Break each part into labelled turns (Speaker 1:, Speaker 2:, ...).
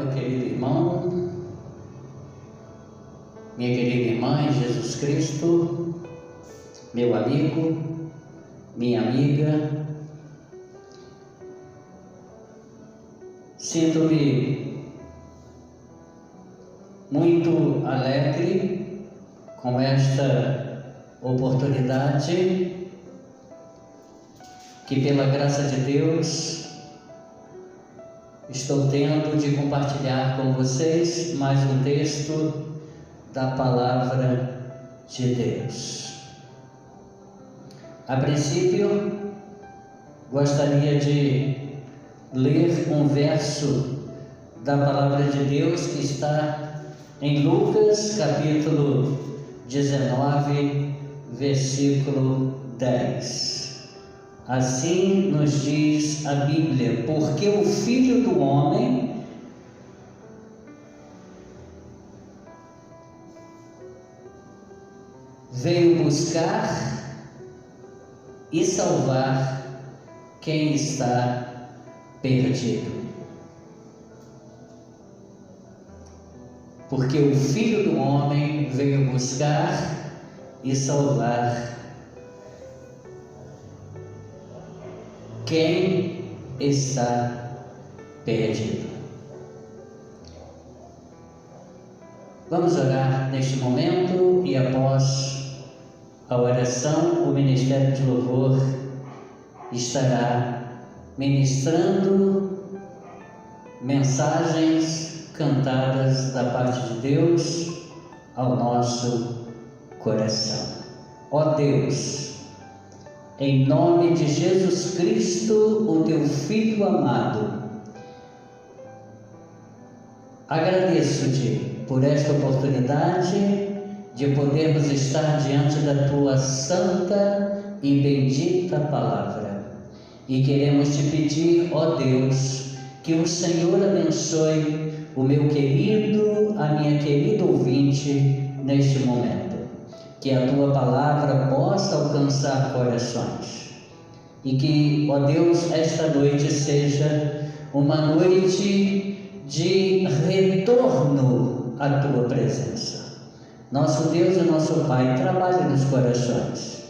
Speaker 1: meu querido irmão, minha querida irmã em Jesus Cristo, meu amigo, minha amiga. Sinto-me muito alegre com esta oportunidade que, pela graça de Deus, estou tendo de compartilhar com vocês mais um texto da Palavra de Deus. A princípio, gostaria de ler um verso da Palavra de Deus que está em Lucas, capítulo 19, versículo 10. Assim nos diz a Bíblia: porque o Filho do Homem veio buscar e salvar quem está perdido. Porque o Filho do Homem veio buscar e salvar quem está perdido. Vamos orar neste momento e após a oração, o Ministério de Louvor estará ministrando mensagens cantadas da parte de Deus ao nosso coração. Ó Deus, em nome de Jesus Cristo, o teu Filho amado, agradeço-te por esta oportunidade de podermos estar diante da tua santa e bendita palavra. E queremos te pedir, ó Deus, que o Senhor abençoe o meu querido, a minha querida ouvinte neste momento. Que a tua palavra possa alcançar corações. E que, ó Deus, esta noite seja uma noite de retorno à tua presença. Nosso Deus e nosso Pai, trabalhe nos corações.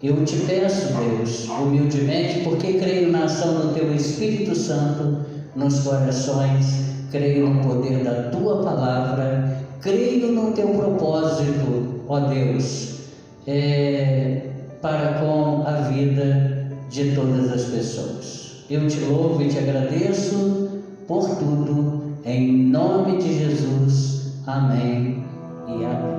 Speaker 1: Eu te peço, Deus, humildemente, porque creio na ação do teu Espírito Santo nos corações, creio no poder da tua palavra, creio no teu propósito, ó Deus, para com a vida de todas as pessoas. Eu te louvo e te agradeço por tudo, em nome de Jesus. Amém e amém.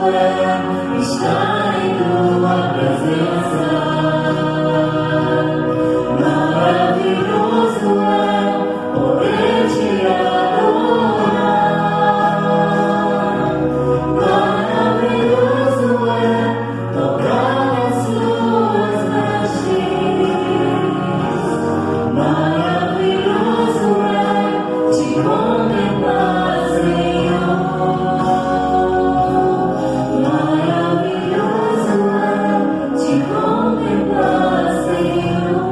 Speaker 2: é estar em tua presença. Maravilhoso é poder te adorar. Maravilhoso é tocar as tuas vestes. Maravilhoso é te contemplar, Senhor. Maravilhoso é te contemplar, Senhor.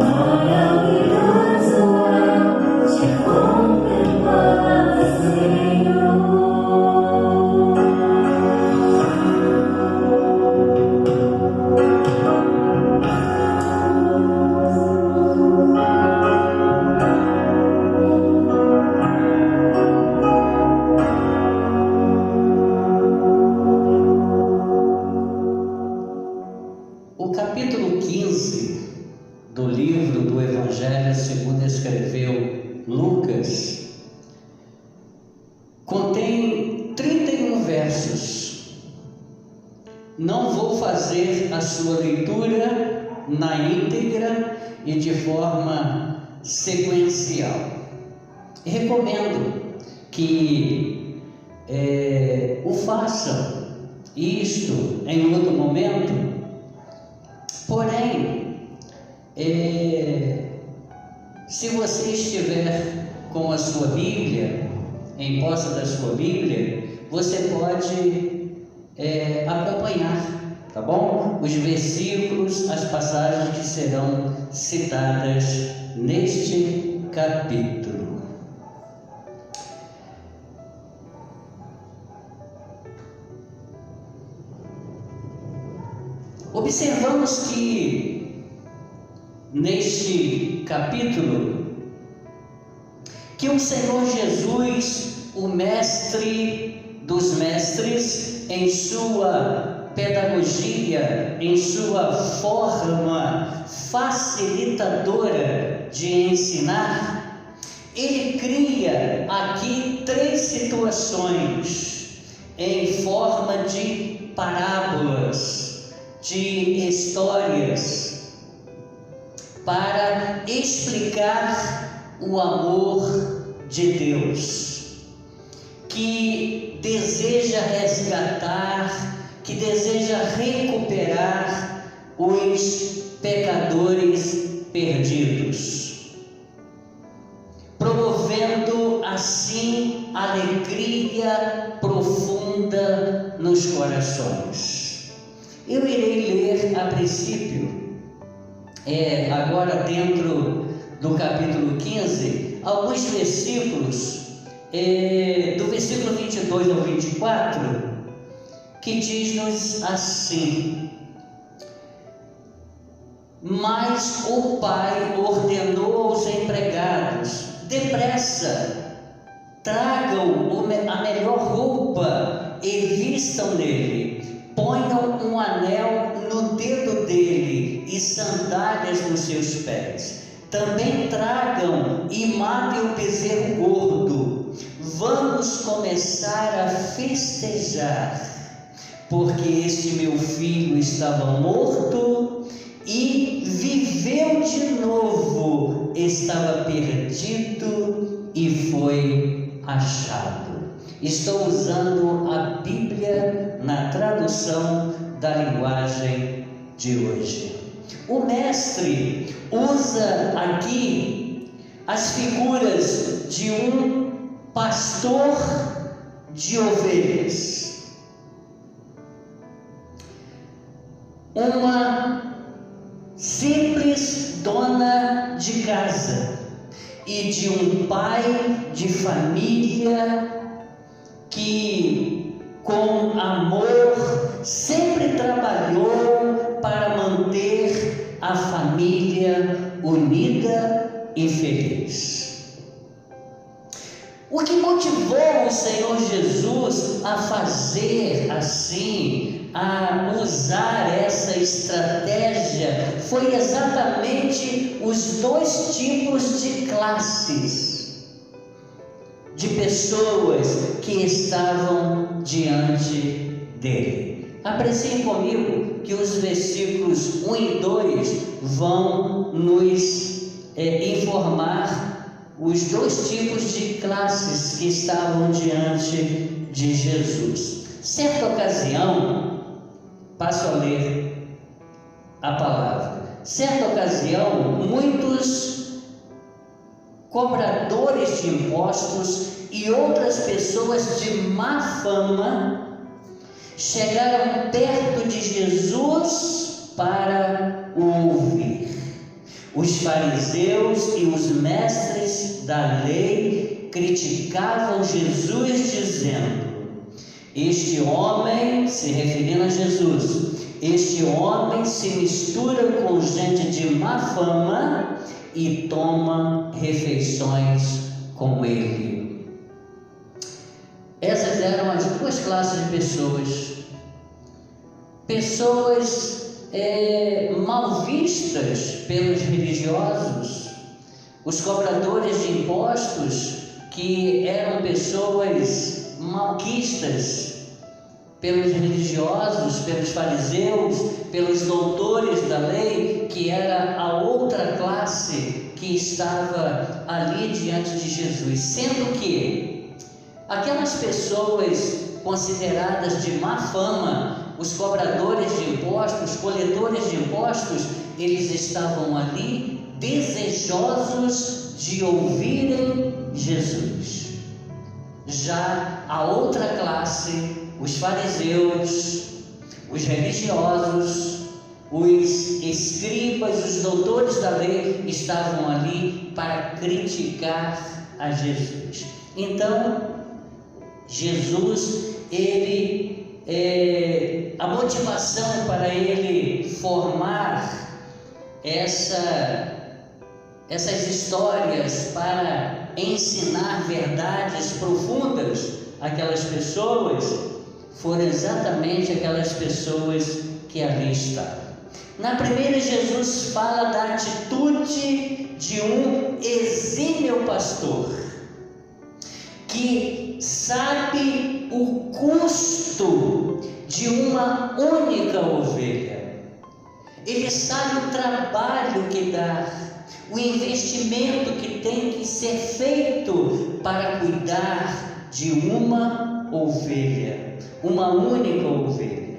Speaker 2: Maravilhoso é te contemplar, Senhor.
Speaker 1: O capítulo 15 do livro do Evangelho segundo escreveu Lucas contém 31 versos. Não vou fazer a sua leitura na íntegra e de forma sequencial. Recomendo que o façam isto em outro momento. Porém, se você estiver com a sua Bíblia, em posse da sua Bíblia, você pode acompanhar, tá bom? Os versículos, as passagens que serão citadas neste capítulo. Observamos que neste capítulo que o Senhor Jesus, o mestre dos mestres, em sua pedagogia, em sua forma facilitadora de ensinar, ele cria aqui 3 situações em forma de parábolas, de histórias, para explicar o amor de Deus, que deseja resgatar, que deseja recuperar os pecadores perdidos, promovendo assim alegria profunda nos corações. Eu irei ler a princípio, agora dentro do capítulo 15, alguns versículos, do versículo 22 ao 24, que diz-nos assim: Mas o pai ordenou aos empregados: depressa, tragam a melhor roupa e vistam nele. Ponham um anel no dedo dele e sandálias nos seus pés. Também tragam e matem o bezerro gordo. Vamos começar a festejar, porque este meu filho estava morto e viveu de novo, estava perdido e foi achado. Estou usando a Bíblia na tradução da linguagem de hoje. O mestre usa aqui as figuras de um pastor de ovelhas, uma simples dona de casa e de um pai de família que, com amor, sempre trabalhou para manter a família unida e feliz. O que motivou o Senhor Jesus a fazer assim, a usar essa estratégia, foi exatamente os 2 tipos de classes de pessoas que estavam diante dele. Apreciem comigo que os versículos 1 e 2 vão nos informar os dois tipos de classes que estavam diante de Jesus. Certa ocasião, passo a ler a palavra. Certa ocasião, muitos cobradores de impostos e outras pessoas de má fama chegaram perto de Jesus para o ouvir. Os fariseus e os mestres da lei criticavam Jesus, dizendo: este homem, se referindo a Jesus, este homem se mistura com gente de má fama e toma refeições com ele. Essas eram as duas classes de pessoas mal vistas pelos religiosos, os cobradores de impostos, que eram pessoas malquistas pelos religiosos, pelos fariseus, pelos doutores da lei, que era a outra classe que estava ali diante de Jesus, sendo que aquelas pessoas consideradas de má fama, os cobradores de impostos, os coletores de impostos, eles estavam ali desejosos de ouvirem Jesus. Já a outra classe, os fariseus, os religiosos, os escribas, os doutores da lei, estavam ali para criticar a Jesus. Então, Jesus, a motivação para ele formar essas histórias para ensinar verdades profundas àquelas pessoas, foram exatamente aquelas pessoas que ali estavam. Na primeira, Jesus fala da atitude de um exímio pastor, que sabe o custo de uma única ovelha. Ele sabe o trabalho que dá, o investimento que tem que ser feito para cuidar de uma ovelha, uma única ovelha.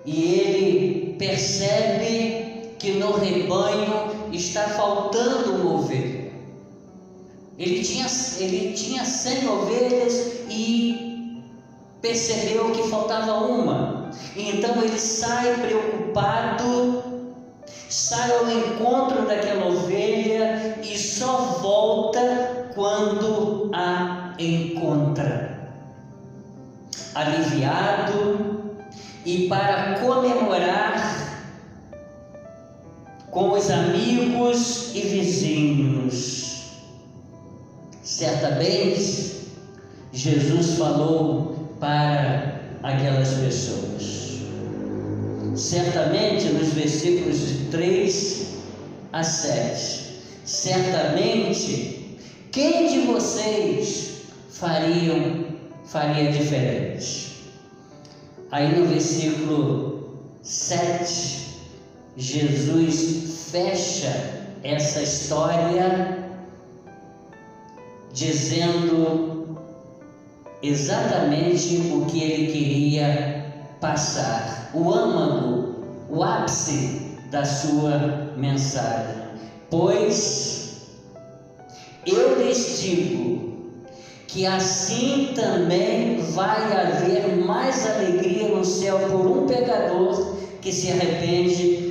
Speaker 1: E ele percebe que no rebanho está faltando uma ovelha. Ele tinha 100 ovelhas e percebeu que faltava uma. Então ele sai preocupado, sai ao encontro daquela ovelha e só volta quando a encontra. Aliviado, e para comemorar com os amigos e vizinhos. Certamente, Jesus falou para aquelas pessoas. Certamente, nos versículos de 3 a 7, certamente, quem de vocês faria diferente? Aí no versículo 7, Jesus fecha essa história dizendo exatamente o que ele queria passar, o âmago, o ápice da sua mensagem. Pois eu lhes digo que assim também vai haver mais alegria no céu por um pecador que se arrepende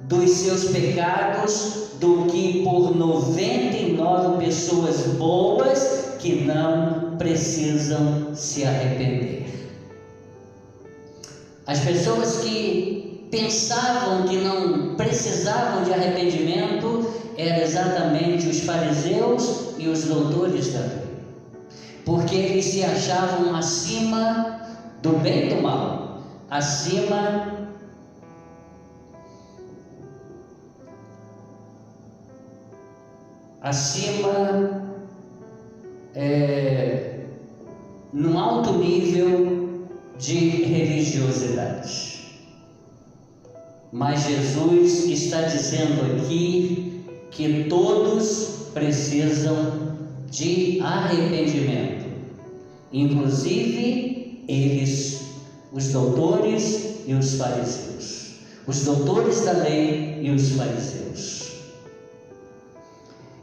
Speaker 1: dos seus pecados, do que por 99 pessoas boas que não precisam se arrepender. As pessoas que pensavam que não precisavam de arrependimento eram exatamente os fariseus e os doutores da lei, porque eles se achavam acima do bem e do mal, acima, num alto nível de religiosidade. Mas Jesus está dizendo aqui que todos precisam de arrependimento, inclusive eles, os doutores e os fariseus, os doutores da lei e os fariseus.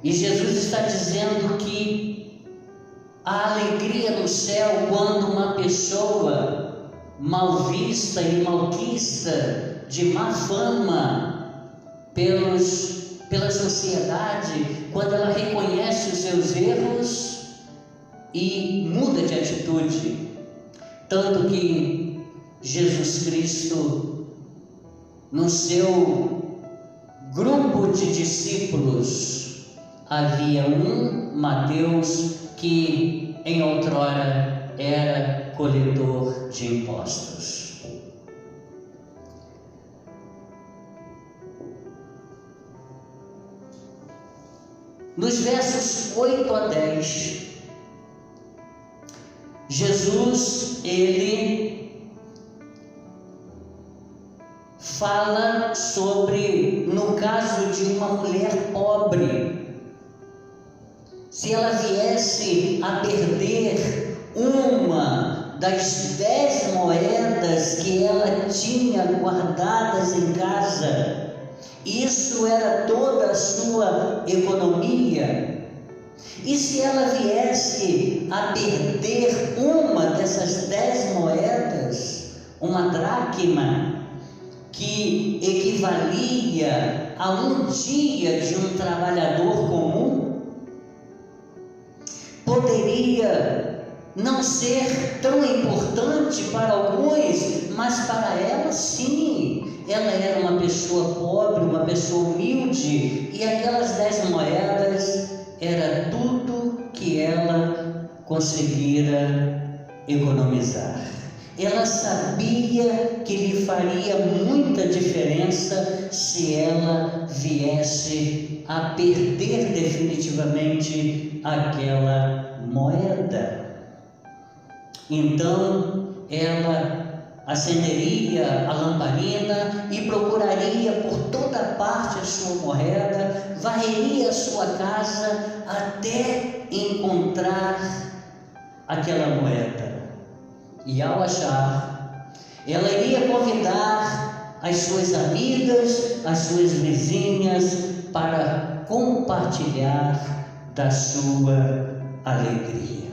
Speaker 1: E Jesus está dizendo que a alegria no céu quando uma pessoa mal vista e malquista, de má fama pela sociedade, quando ela reconhece os seus erros e muda de atitude. Tanto que Jesus Cristo, no seu grupo de discípulos, havia um Mateus que em outrora era coletor de impostos. Nos versos 8 a 10, Jesus, ele fala sobre, no caso de uma mulher pobre, se ela viesse a perder uma das 10 moedas que ela tinha guardadas em casa, isso era toda a sua economia. E se ela viesse a perder uma dessas 10 moedas, uma dracma, que equivalia a um dia de um trabalhador comum, poderia não ser tão importante para alguns, mas para ela sim. Ela era uma pessoa pobre, uma pessoa humilde, e aquelas 10 moedas era tudo que ela conseguira economizar. Ela sabia que lhe faria muita diferença se ela viesse a perder definitivamente aquela moeda. Então ela acenderia a lamparina e procuraria por toda parte a sua moeda, varreria a sua casa até encontrar aquela moeda. E ao achar, ela iria convidar as suas amigas, as suas vizinhas para compartilhar da sua alegria.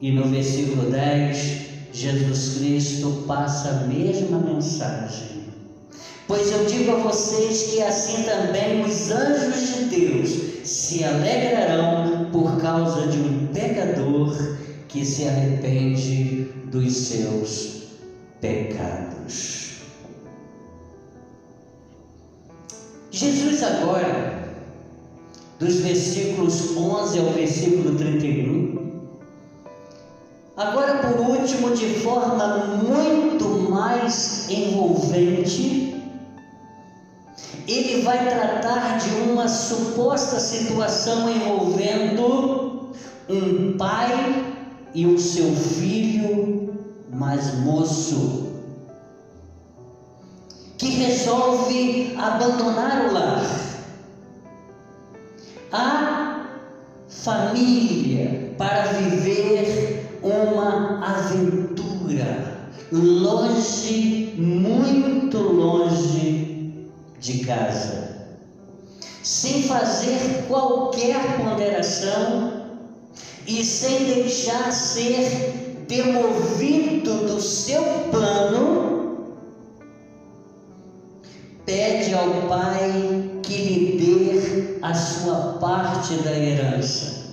Speaker 1: E no versículo 10, Jesus Cristo passa a mesma mensagem. Pois eu digo a vocês que assim também os anjos de Deus se alegrarão por causa de um pecador que se arrepende dos seus pecados. Jesus agora, dos versículos 11 ao versículo 31, agora, por último, de forma muito mais envolvente, ele vai tratar de uma suposta situação envolvendo um pai e o seu filho mais moço, que resolve abandonar o lar, a família, para viver uma aventura longe, muito longe de casa, sem fazer qualquer ponderação e sem deixar ser demovido do seu plano, pede ao pai que lhe dê a sua parte da herança.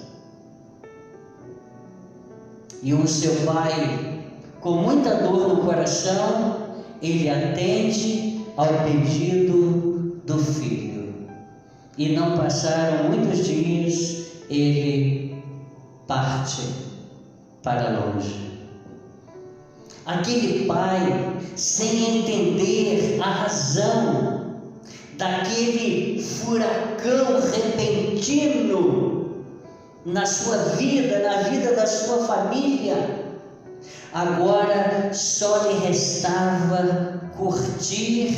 Speaker 1: E o seu pai, com muita dor no coração, ele atende ao pedido do filho. E não passaram muitos dias, ele parte para longe. Aquele pai, sem entender a razão daquele furacão repentino na sua vida, na vida da sua família. Agora só lhe restava curtir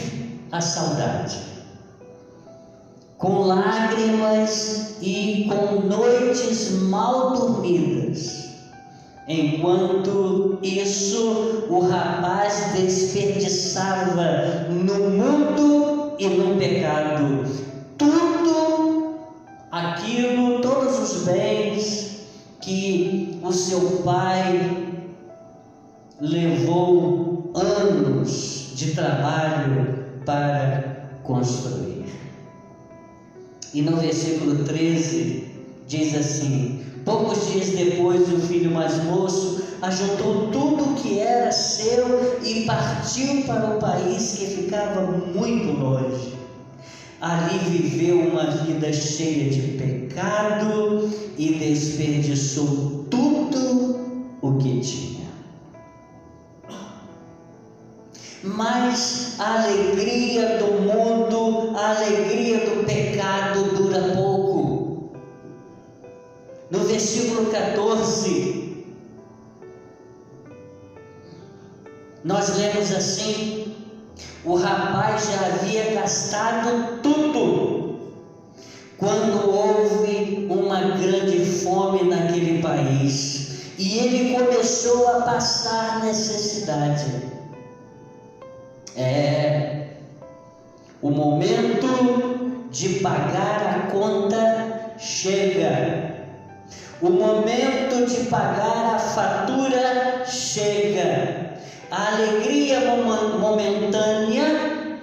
Speaker 1: a saudade, com lágrimas e com noites mal dormidas. Enquanto isso, o rapaz desperdiçava no mundo e no pecado tudo aquilo, todos os bens que o seu pai levou anos de trabalho para construir. E no versículo 13 diz assim: poucos dias depois, o filho mais moço ajuntou tudo o que era seu e partiu para o país que ficava muito longe. Ali viveu uma vida cheia de pecado e desperdiçou tudo o que tinha. Mas a alegria do mundo, a alegria do pecado dura pouco. No versículo 14, nós lemos assim: o rapaz já havia gastado tudo quando houve uma grande fome naquele país e ele começou a passar necessidade. O momento de pagar a conta chega. O momento de pagar a fatura chega. A alegria momentânea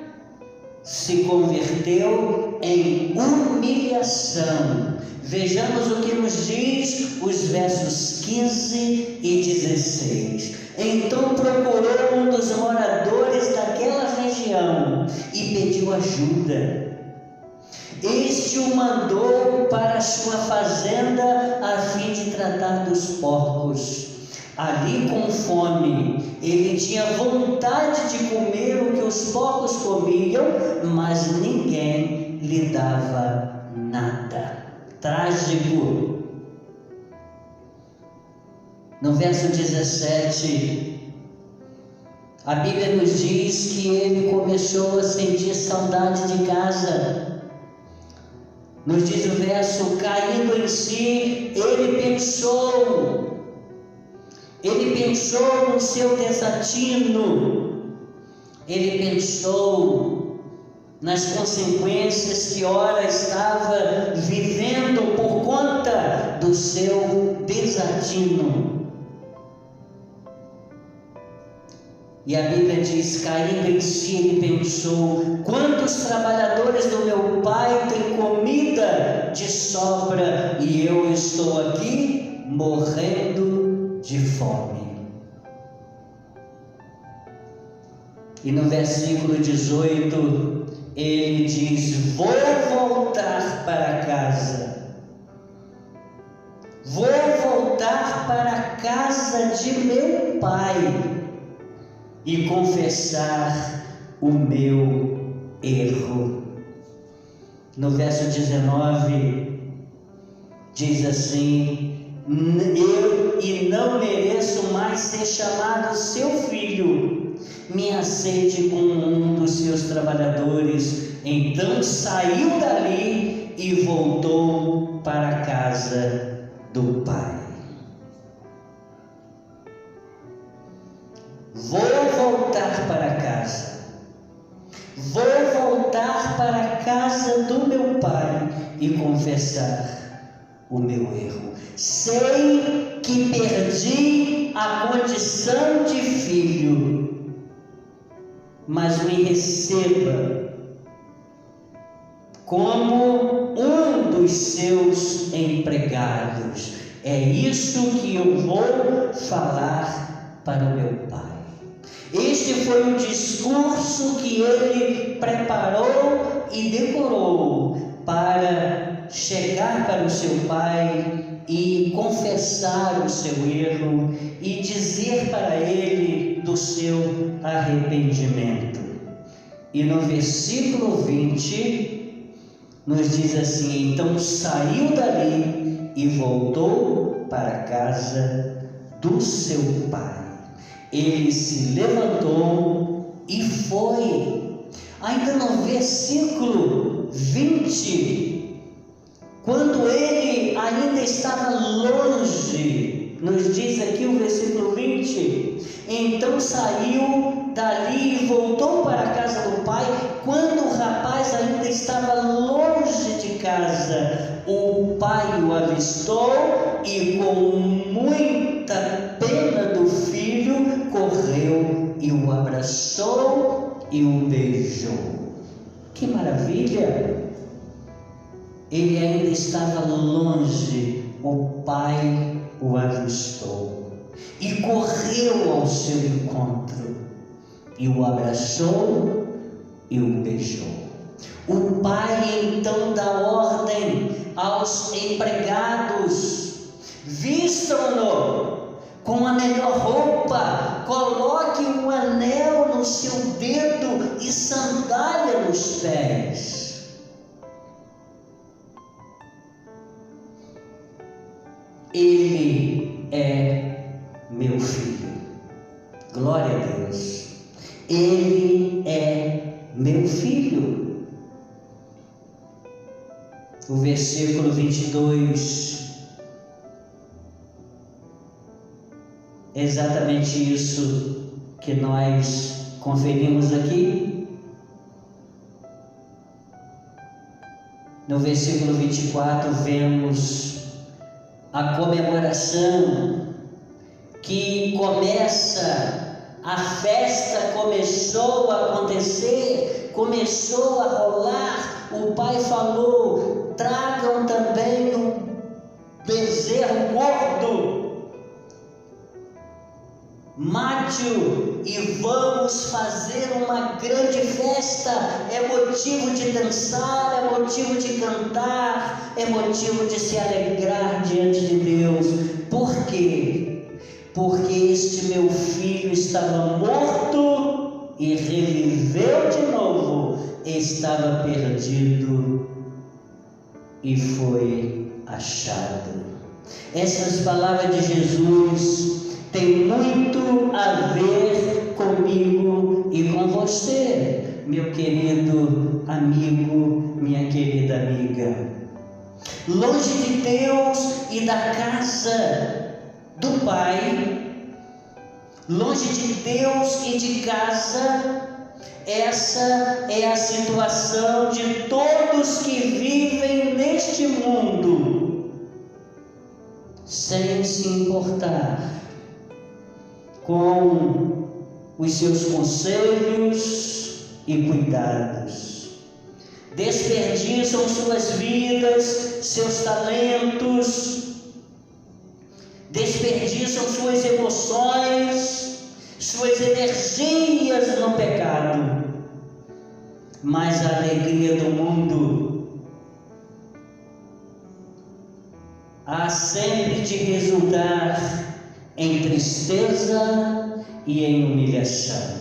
Speaker 1: se converteu em humilhação. Vejamos o que nos diz os versos 15 e 16. Então procurou um dos moradores daquela região e pediu ajuda. Este o mandou para a sua fazenda a fim de tratar dos porcos. Ali, com fome, ele tinha vontade de comer o que os porcos comiam, mas ninguém lhe dava nada. Trágico. No verso 17, a Bíblia nos diz que ele começou a sentir saudade de casa. Nos diz o verso: caindo em si, ele pensou no seu desatino, ele pensou nas consequências que ora estava vivendo por conta do seu desatino. E a Bíblia diz: caindo em si, ele pensou: quantos trabalhadores do meu pai têm comida de sobra e eu estou aqui morrendo de fome. E no versículo 18 ele diz: vou voltar para casa, vou voltar para a casa de meu pai e confessar o meu erro. No verso 19 diz assim: eu não mereço mais ser chamado seu filho, me aceite como um dos seus trabalhadores. Então saiu dali e voltou para a casa do pai. Vou voltar para casa, vou voltar para a casa do meu pai e confessar o meu erro. Sei que perdi a condição de filho, mas me receba como um dos seus empregados. É isso que eu vou falar para o meu pai. Este foi o discurso que ele preparou e decorou para chegar para o seu pai e confessar o seu erro e dizer para ele do seu arrependimento. E no versículo 20 nos diz assim: então saiu dali e voltou para a casa do seu pai. Ele se levantou e foi. Ainda no versículo 20, quando ele ainda estava longe, nos diz aqui o versículo 20, então saiu dali e voltou para a casa do pai. Quando o rapaz ainda estava longe de casa, o pai o avistou e, com muita pena do filho, correu e o abraçou e o beijou. Que maravilha! Ele ainda estava longe, o pai o avistou e correu ao seu encontro e o abraçou e o beijou. O pai então dá ordem aos empregados: vistam-no com a melhor roupa, coloque um anel no seu dedo e sandália nos pés. Ele é meu filho. Glória a Deus. Ele é meu filho. O versículo 22, exatamente isso que nós conferimos aqui. No versículo 24 vemos a comemoração que começa, a festa começou a acontecer, começou a rolar. O pai falou: tragam também um bezerro gordo, mate-o e vamos fazer uma grande festa. É motivo de dançar, é motivo de cantar, é motivo de se alegrar diante de Deus. Por quê? Porque este meu filho estava morto e reviveu de novo, estava perdido e foi achado. Essas palavras de Jesus têm muito a ver comigo e com você, meu querido amigo, minha querida amiga. Longe de Deus e da casa do Pai, longe de Deus e de casa, essa é a situação de todos que vivem neste mundo, sem se importar com os seus conselhos e cuidados. Desperdiçam suas vidas, seus talentos, desperdiçam suas emoções, suas energias no pecado. Mas a alegria do mundo há sempre de resultar em tristeza e em humilhação.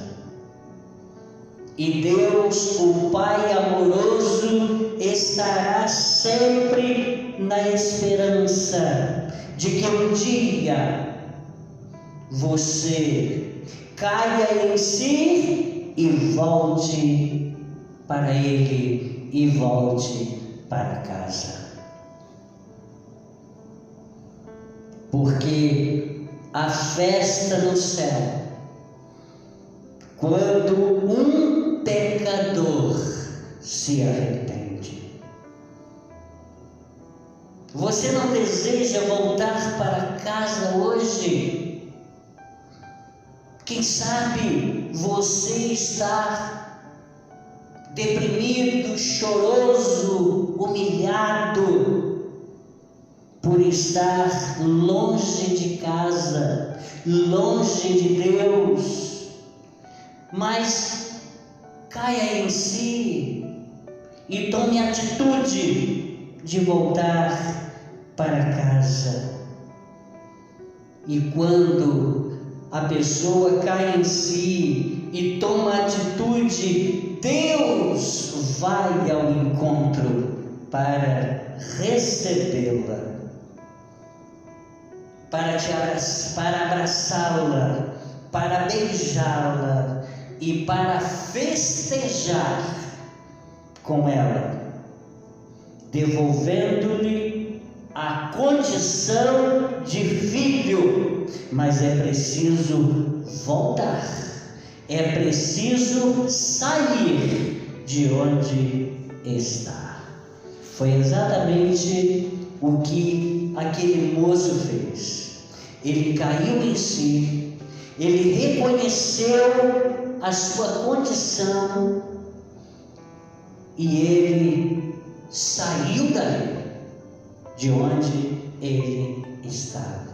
Speaker 1: E Deus, o Pai amoroso, estará sempre na esperança de que um dia você caia em si e volte para Ele e volte para casa. Porque a festa no céu, quando um pecador se arrepende. Você não deseja voltar para casa hoje? Quem sabe você está deprimido, choroso, humilhado por estar longe de casa, longe de Deus. Mas caia em si e tome a atitude de voltar para casa. E quando a pessoa cai em si e toma a atitude Deus vai ao encontro para recebê-la, para abraçá-la, para beijá-la e para festejar com ela, devolvendo-lhe a condição de filho. Mas é preciso voltar, é preciso sair de onde está. Foi exatamente o que aquele moço fez. Ele caiu em si, ele reconheceu a sua condição e ele saiu dali, de onde ele estava.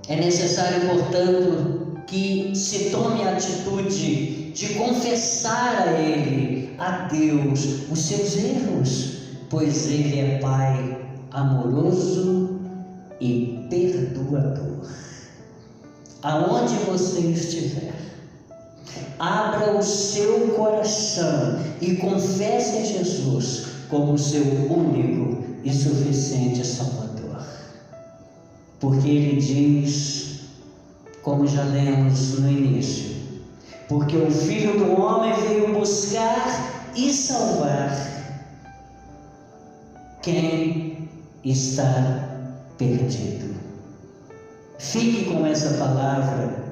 Speaker 1: É necessário, portanto, que se tome a atitude de confessar a Ele, a Deus, os seus erros, pois Ele é Pai amoroso e perdoador. Aonde você estiver, abra o seu coração e confesse a Jesus como seu único e suficiente Salvador. Porque Ele diz, como já lemos no início, porque o Filho do Homem veio buscar e salvar quem está perdido. Fique com essa palavra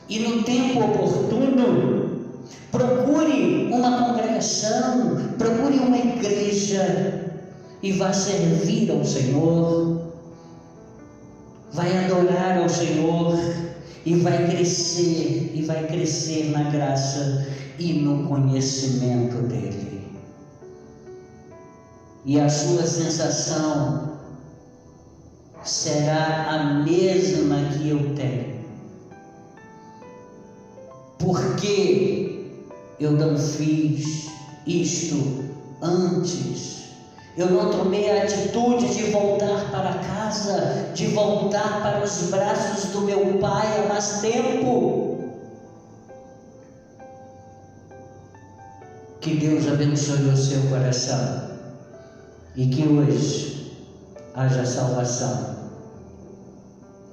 Speaker 1: e no tempo oportuno procure uma congregação, procure uma igreja e vá servir ao Senhor, vai adorar ao Senhor e vai crescer na graça e no conhecimento dEle. E a sua sensação será a mesma que eu tenho. Porque eu não fiz isto antes? Eu não tomei a atitude de voltar para casa, de voltar para os braços do meu Pai há mais tempo. Que Deus abençoe o seu coração e que hoje haja salvação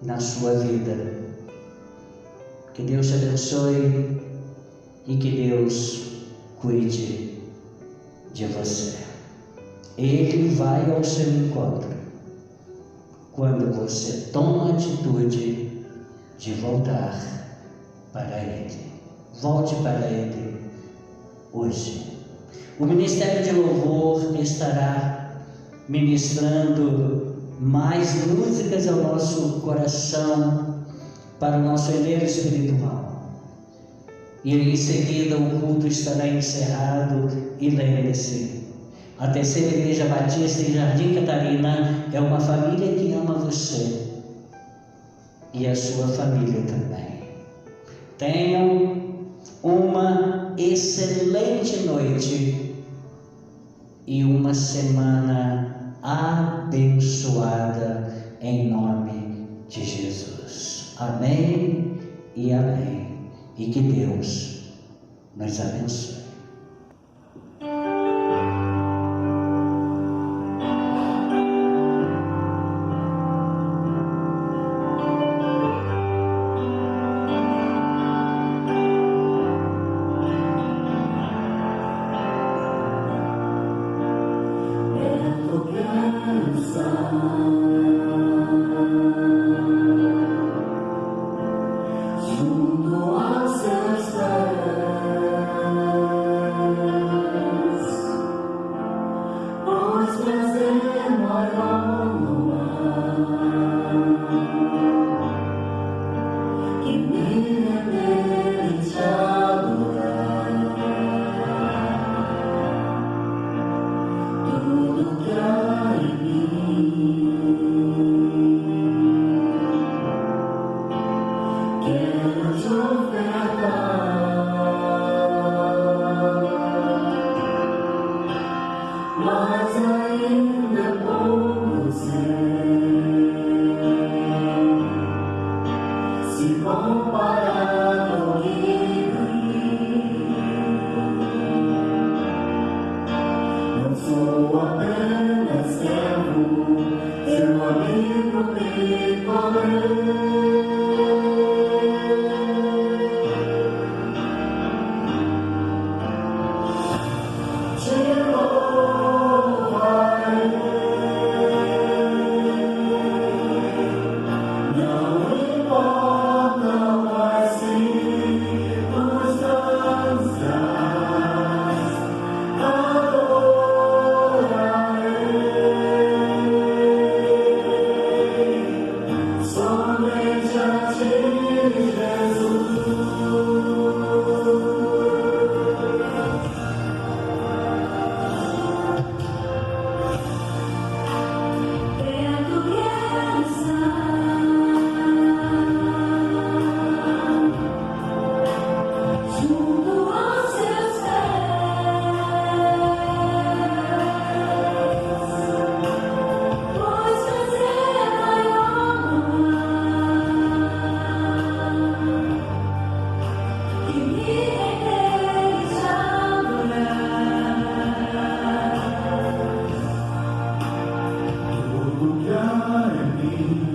Speaker 1: na sua vida. Que Deus te abençoe e que Deus cuide de você. Ele vai ao seu encontro quando você toma a atitude de voltar para Ele. Volte para Ele hoje. O Ministério de Louvor estará ministrando mais músicas ao nosso coração para o nosso eleito espiritual. E em seguida o culto estará encerrado. E lembre-se, a Terceira Igreja Batista em Jardim Catarina é uma família que ama você e a sua família também. Tenham uma excelente noite e uma semana abençoada em nome de Jesus. Amém e amém. E que Deus nos abençoe.
Speaker 2: Junto aos seus pés. amigo Picolé. Somente a ti, Jesus. Vento quero estar junto aos seus pés, pois você é maior e me rendeis a adorar. Tudo que há em mim